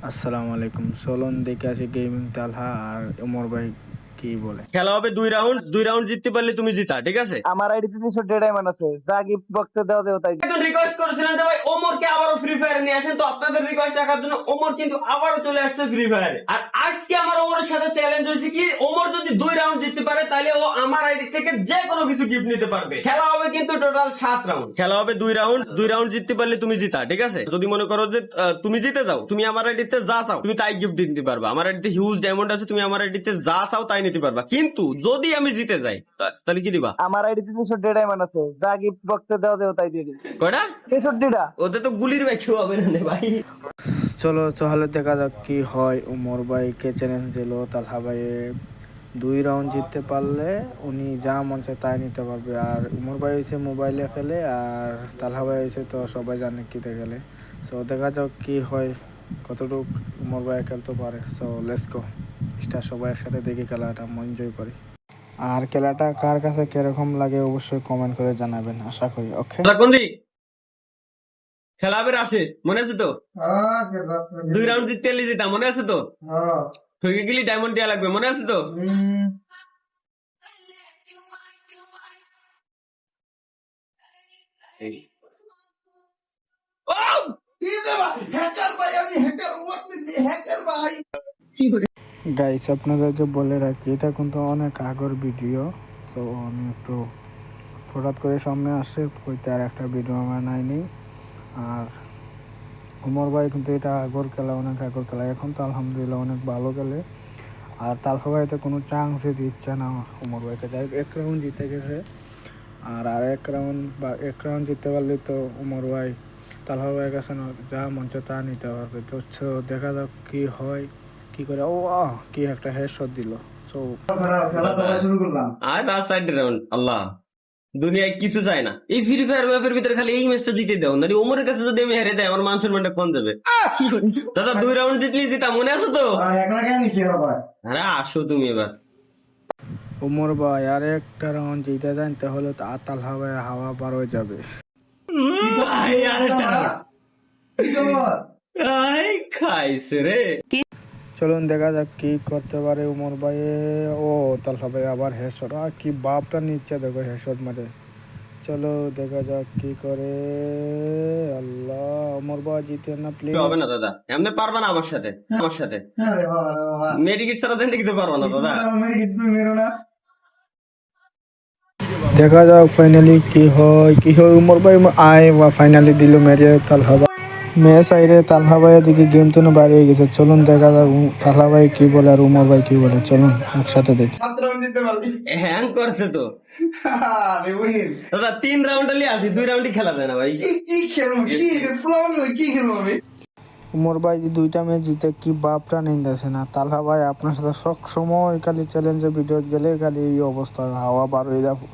আসসালামু আলাইকুম। চলুন দেখে আসি গেমিং তালহা আর ওমর ভাই কি বলে। খেলা হবে 2 রাউন্ড জিততে পারলে তুমি জিতা, ঠিক আছে? আমার আইডিতে 300 ডায়মন্ড আছে, যা গিফট বক্সে দেওয়া দেও তাই। একজন রিকোয়েস্ট করেছিলেন যে ভাই ওমরকে আবারও ফ্রি ফায়ার নিয়ে আসেন, তো আপনাদের রিকোয়েস্ট রাখার জন্য ওমর কিন্তু আবারও চলে আসছে ফ্রি ফায়ারে। আর আজকে আমার ওমরের সাথে চ্যালেঞ্জ হয়েছে কি, ওমর যদি 2 রাউন্ড জিততে পারে তাহলে ও আমার আইডি থেকে যে কোনো কিছু গিফট নিতে পারবে। খেলা হবে কিন্তু টোটাল 7 রাউন্ড, খেলা হবে 2 রাউন্ড জিততে পারলে তুমি জিতা, ঠিক আছে? যদি মনে করো যে তুমি জিতে যাও, তুমি আমার আইডিতে যা চাও তুমি তাই গিফট দিতে পারবা। আমার আইডিতে হিউজ ডায়মন্ড আছে, তুমি আমার আইডিতে যা চাও তাই নিতে পারবা। কিন্তু যদি আমি জিতে যাই তাহলে কি দিবা? আমার আইডিতে 300 ডায়মন্ড আছে, যা গিফট বক্সে দেওয়া দেও তাই দিয়ে দিই। কয়টা? 63টা। ওতে তো গুলির ব্যাখ্যা হবে না রে ভাই। চলো তাহলে দেখা যাক কি হয়। ওমর ভাইকে চ্যালেঞ্জ দিল তালহা ভাইয়ে 2 রাউন্ড জিততে পারলে উনি যা মন চায় তাই নিতে পারবে। আর ওমর ভাই হয়েছে মোবাইলে খেলে, আর তালহা ভাই হয়েছে তো সবাই জানে কিতে খেলে। সো দেখা যাক কি হয়, কতটুকু ওমর ভাই খেলতে পারে। সো লেটস গো স্টার, সবাই একসাথে দেখি খেলাটা এনজয় করি। আর খেলাটা কার কাছে কিরকম লাগে অবশ্যই কমেন্ট করে জানাবেন, আশা করি। ওকে, কোন দিক খেলা হবে আসে, মনে আছে তো? 2 রাউন্ড জিততে এলি যেতাম, মনে আছে তো? থেকে গেলি ডায়মন্ড দেওয়া লাগবে, মনে আছে তো? গাইস আপনাদেরকে বলে রাখি এটা কিন্তু অনেক আগের ভিডিও। সো আমি একটু হঠাৎ করে সামনে আসে কইতে আর একটা ভিডিও আমার নাইনি। আর ওমর ভাই কিন্তু এটা আগর খেলা, অনেক আগর খেলা। এখন তো আলহামদুলিল্লাহ অনেক ভালো খেলে। আর তালহা ভাইতে কোনো চান্সই দিচ্ছে না ওমর ভাইকে। যাই 1 রাউন্ড জিতে গেছে, আর এক রাউন্ড জিততে পারলে তো ওমর ভাই তালহা ভাইয়ের কাছে যা মঞ্চ তা নিতে পারবে। তো দেখা যাক কি হয়, কি করে। ও কি একটা হেডশট দিল। সো আর লাস্ট সাইড রাউন্ড, আল্লাহ দুনিয়ায় কিছু চায় না। এই ফ্রি ফায়ার ম্যাপের ভিতরে খালি এই ম্যাচটা জিতে দাও না, ওমরের কাছে যদি আমি হেরে দেয় আমার মান সম্মানটা কম যাবে। দাদা 2 রাউন্ড জিতলি জিতা, মনে আছে তো? আরে আসো তুমি এবার। ওমর ভাই আর একটা রাউন্ড জিতে যান তাহলে তো তালহা ভাই হাওয়া বার হয়ে যাবে। ভাই আরেকটা আই খাইছে রে। চলুন দেখা যাক কি করতে পারে ওমর ভাই। ও তালহা ভাই আবার হেডশট, আর কি বাপটা নিচ্ছে দেখো হেডশট মারে। চলো দেখা যাক কি করে। আল্লাহ, ওমর ভাই জিতে না প্লিজ। হবে না দাদা, এমনি পারবা না আমার সাথে। মেডিকেট ছাড়া জানতে কিছু পারবা না দাদা। দেখা যাক ফাইনালি কি হয় ওমর ভাই আয় বা ফাইনালি দিল মেরে তালহা ভাই। ম্যাচ আইরে তালহা ভাই দিকে গেম তো বাইরে হয়ে গেছে। চলুন দেখা যাক তালহা ভাই কি বলে আর ওমর ভাই কি বলে। চলুন একসাথে দেখি। হ্যাং করছে তো দাদা। 3 রাউন্ড আছি, 2 রাউন্ডই খেলা যায় না ভাই। ওমর ভাই 2টা ম্যাচ জিতে কি বাপটা নিন্দাছে না। তালহা ভাই আপনার সাথে সব সময় খালি চ্যালেঞ্জের ভিডিও গেলে খালি এই অবস্থা, হাওয়া বার হয়ে যাবো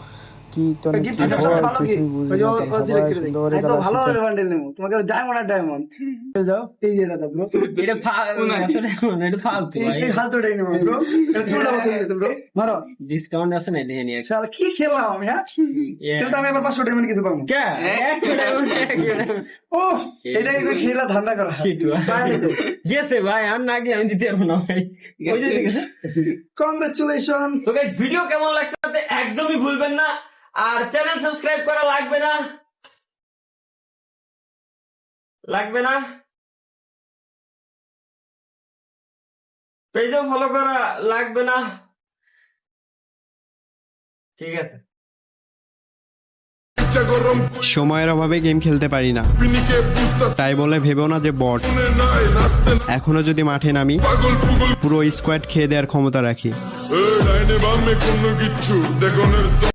কি তো কিছুই বুঝি না। তালহা ভাই সুন্দর করে খেলা ডিসকাউন্ট আছে না, দেখে নিয়ে কি খেললাম আমি, হ্যাঁ? আমি আবার 500 ডায়মন্ড কিছু পাবো। ও এটা কি খেলা ধান্দা করা গেছে ভাই, আর না গিয়ে আমি দিতে পারবো না ভাই। কংগ্রেচুলেশন। তো গাইস ভিডিও কেমন লাগছে তাতে একদমই ভুলবেন না, আর চ্যানেল সাবস্ক্রাইব করা লাগবে না, পেজও ফলো করা লাগবে না, ঠিক আছে? সময়ের অভাবে গেম খেলতে পারি না, তাই বলে ভেবেও না যে বট। এখনো যদি মাঠে নামি পুরো স্কোয়াড খেয়ে দেওয়ার ক্ষমতা রাখি।